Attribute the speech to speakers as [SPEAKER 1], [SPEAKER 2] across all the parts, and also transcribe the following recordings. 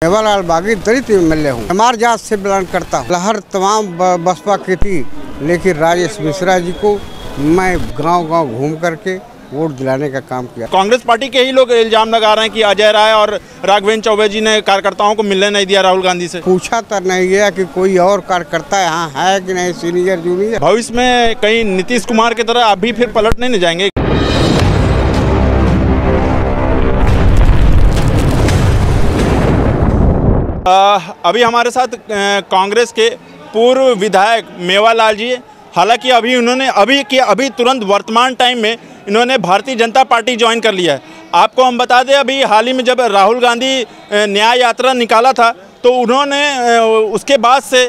[SPEAKER 1] मेवालाल बागी दलित एमएलए हूँ। हमार जात से बिलोंग करता हूँ। लहर तमाम बसपा की थी, लेकिन राजेश मिश्रा जी को मैं गांव-गांव घूम करके वोट दिलाने का काम किया।
[SPEAKER 2] कांग्रेस पार्टी के ही लोग इल्जाम लगा रहे हैं कि अजय राय और राघवेंद्र चौबे जी ने कार्यकर्ताओं को मिलने नहीं दिया राहुल गांधी से।
[SPEAKER 1] पूछा तो नहीं गया कि कोई और कार्यकर्ता यहाँ है कि नहीं, सीनियर जूनियर।
[SPEAKER 2] भविष्य में कहीं नीतीश कुमार की तरह अभी फिर पलट नहीं जाएंगे। अभी हमारे साथ कांग्रेस के पूर्व विधायक मेवालाल जी, हालांकि अभी तुरंत वर्तमान टाइम में इन्होंने भारतीय जनता पार्टी ज्वाइन कर लिया है। आपको हम बता दें, अभी हाल ही में जब राहुल गांधी न्याय यात्रा निकाला था तो उन्होंने उसके बाद से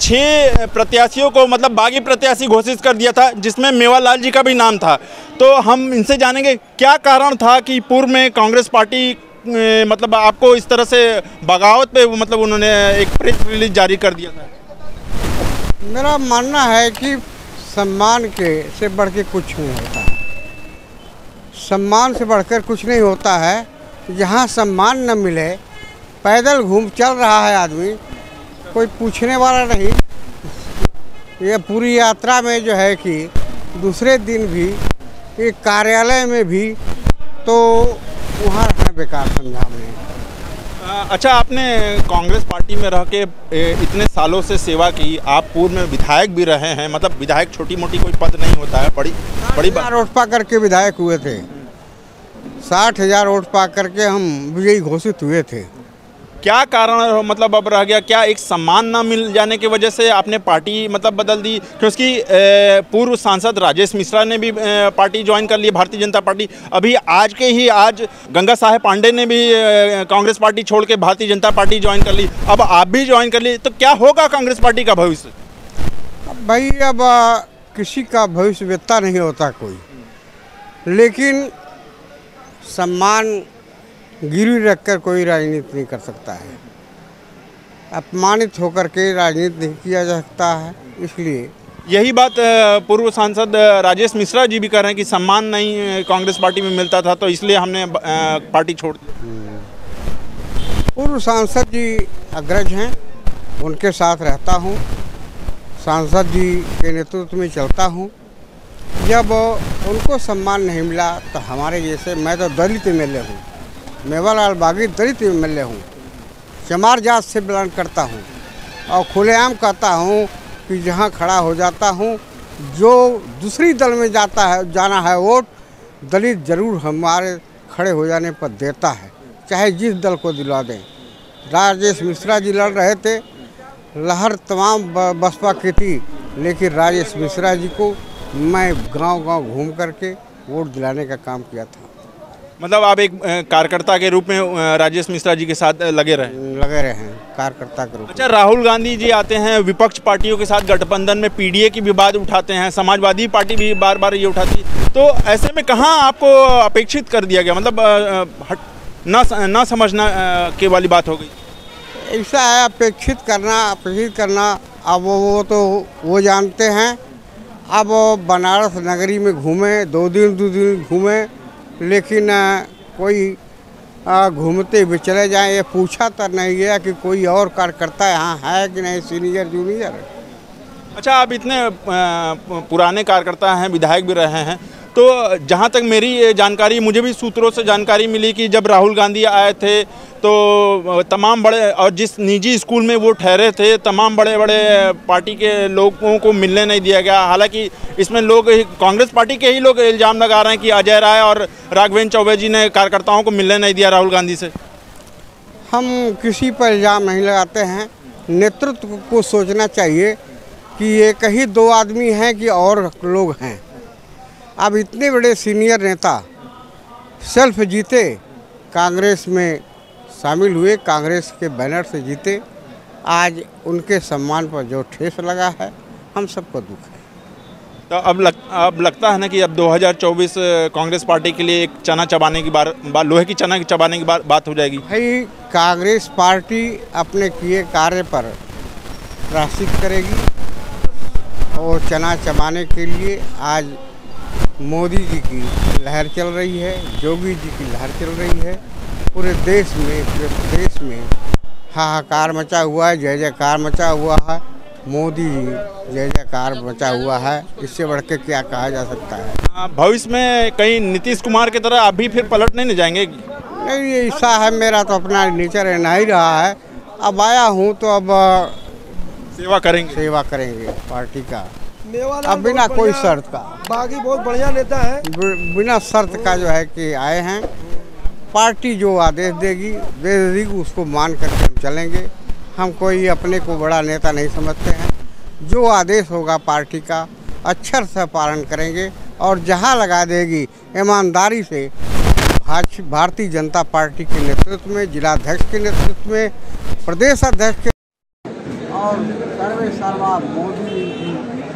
[SPEAKER 2] 6 प्रत्याशियों को मतलब बागी प्रत्याशी घोषित कर दिया था, जिसमें मेवालाल जी का भी नाम था। तो हम इनसे जानेंगे क्या कारण था कि पूर्व में कांग्रेस पार्टी मतलब आपको इस तरह से बगावत पे मतलब उन्होंने एक प्रेस रिलीज जारी कर दिया था।
[SPEAKER 1] मेरा मानना है कि सम्मान से बढ़ के कुछ नहीं होता है। सम्मान से बढ़कर कुछ नहीं होता है। जहाँ सम्मान न मिले, पैदल चल रहा है आदमी, कोई पूछने वाला नहीं। ये पूरी यात्रा में जो है कि दूसरे दिन भी एक कार्यालय में भी तो वहाँ रहना बेकार समझा हमने।
[SPEAKER 2] अच्छा, आपने कांग्रेस पार्टी में रह के इतने सालों से सेवा की, आप पूर्व में विधायक भी रहे हैं। मतलब विधायक छोटी मोटी कोई पद नहीं होता है, बड़ी बात।
[SPEAKER 1] वोट पा करके विधायक हुए थे। 60,000 वोट पा करके हम विजयी घोषित हुए थे।
[SPEAKER 2] क्या कारण मतलब अब रह गया? क्या एक सम्मान ना मिल जाने की वजह से आपने पार्टी मतलब बदल दी? क्योंकि पूर्व सांसद राजेश मिश्रा ने भी पार्टी ज्वाइन कर ली, भारतीय जनता पार्टी। अभी आज गंगा साहेब पांडे ने भी कांग्रेस पार्टी छोड़ के भारतीय जनता पार्टी ज्वाइन कर ली। अब आप भी ज्वाइन कर ली, तो क्या होगा कांग्रेस पार्टी का भविष्य?
[SPEAKER 1] भाई, अब किसी का भविष्य वेत्ता नहीं होता कोई, लेकिन सम्मान गिरवी रखकर कोई राजनीति नहीं कर सकता है। अपमानित होकर के राजनीति नहीं किया जा सकता है। इसलिए
[SPEAKER 2] यही बात पूर्व सांसद राजेश मिश्रा जी भी कह रहे हैं कि सम्मान नहीं कांग्रेस पार्टी में मिलता था, तो इसलिए हमने पार्टी छोड़ दी।
[SPEAKER 1] पूर्व सांसद जी अग्रज हैं, उनके साथ रहता हूँ, सांसद जी के नेतृत्व में चलता हूँ। जब उनको सम्मान नहीं मिला तो हमारे जैसे, मैं तो दलित एमएलए हूँ, मेवालाल बागी दलित एमएलए हूँ, चमार जात से बिलोंग करता हूँ और खुलेआम कहता हूँ कि जहाँ खड़ा हो जाता हूँ, जो दूसरी दल में जाना है वोट, दलित जरूर हमारे खड़े हो जाने पर देता है, चाहे जिस दल को दिला दें। राजेश मिश्रा जी लड़ रहे थे, लहर तमाम बसपा की थी, लेकिन राजेश मिश्रा जी को मैं गांव-गांव घूम करके वोट दिलाने का काम किया था।
[SPEAKER 2] मतलब आप एक कार्यकर्ता के रूप में राजेश मिश्रा जी के साथ लगे रहे हैं कार्यकर्ता के रूप में। अच्छा, राहुल गांधी जी आते हैं, विपक्ष पार्टियों के साथ गठबंधन में पीडीए की भी बात उठाते हैं, समाजवादी पार्टी भी बार बार ये उठाती, तो ऐसे में कहाँ आपको अपेक्षित कर दिया गया? मतलब ना समझना के वाली बात हो गई।
[SPEAKER 1] ऐसा है, अपेक्षित करना अब वो तो वो जानते हैं। अब बनारस नगरी में घूमे, 2 दिन घूमे, लेकिन कोई घूमते भी चले जाएं। ये पूछा तो नहीं गया कि कोई और कार्यकर्ता यहाँ है कि नहीं, सीनियर जूनियर।
[SPEAKER 2] अच्छा, आप इतने पुराने कार्यकर्ता हैं, विधायक भी रहे हैं, तो जहाँ तक मेरी जानकारी, मुझे भी सूत्रों से जानकारी मिली कि जब राहुल गांधी आए थे तो तमाम बड़े, और जिस निजी स्कूल में वो ठहरे थे, तमाम बड़े बड़े पार्टी के लोगों को मिलने नहीं दिया गया। हालांकि इसमें कांग्रेस पार्टी के ही लोग इल्जाम लगा रहे हैं कि अजय राय और राघवेंद्र चौबे जी ने कार्यकर्ताओं को मिलने नहीं दिया राहुल गांधी से।
[SPEAKER 1] हम किसी पर इल्ज़ाम नहीं लगाते हैं। नेतृत्व को सोचना चाहिए कि एक ही 2 आदमी हैं कि और लोग हैं। अब इतने बड़े सीनियर नेता सेल्फ जीते, कांग्रेस में शामिल हुए, कांग्रेस के बैनर से जीते, आज उनके सम्मान पर जो ठेस लगा है, हम सबको दुख है।
[SPEAKER 2] तो अब लगता है ना कि अब 2024 कांग्रेस पार्टी के लिए एक चना चबाने की लोहे की चना चबाने की बात हो जाएगी।
[SPEAKER 1] भाई, कांग्रेस पार्टी अपने किए कार्य पर प्रायश्चित करेगी और चना चबाने के लिए आज मोदी जी की लहर चल रही है, योगी जी की लहर चल रही है, पूरे देश में, पूरे प्रदेश में हाहाकार मचा हुआ है, जय जयकार मचा हुआ है। मोदी जय जयकार मचा हुआ है, इससे बढ़ के क्या कहा जा सकता है।
[SPEAKER 2] भविष्य में कहीं नीतीश कुमार की तरह अभी फिर पलट नहीं जाएंगे?
[SPEAKER 1] नहीं, ये हिस्सा है मेरा, तो अपना नेचर है नहीं रहा है। अब आया हूँ तो अब
[SPEAKER 2] सेवा
[SPEAKER 1] करेंगे पार्टी का, अब बिना कोई शर्त का।
[SPEAKER 3] बागी बहुत बढ़िया नेता है,
[SPEAKER 1] बिना शर्त का जो है कि आए हैं। पार्टी जो आदेश देगी उसको मान करके हम चलेंगे। हम कोई अपने को बड़ा नेता नहीं समझते हैं। जो आदेश होगा पार्टी का अक्षर से पालन करेंगे, और जहां लगा देगी ईमानदारी से भारतीय जनता पार्टी के नेतृत्व में, जिलाध्यक्ष के नेतृत्व में, प्रदेश अध्यक्ष के और सर्वे सर्वा मोदी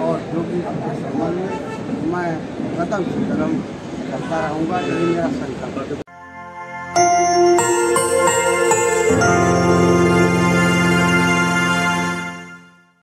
[SPEAKER 1] और योगी के संबंध में मैं कदम से कदम करता रहूँगा। यही मेरा संकल्प है।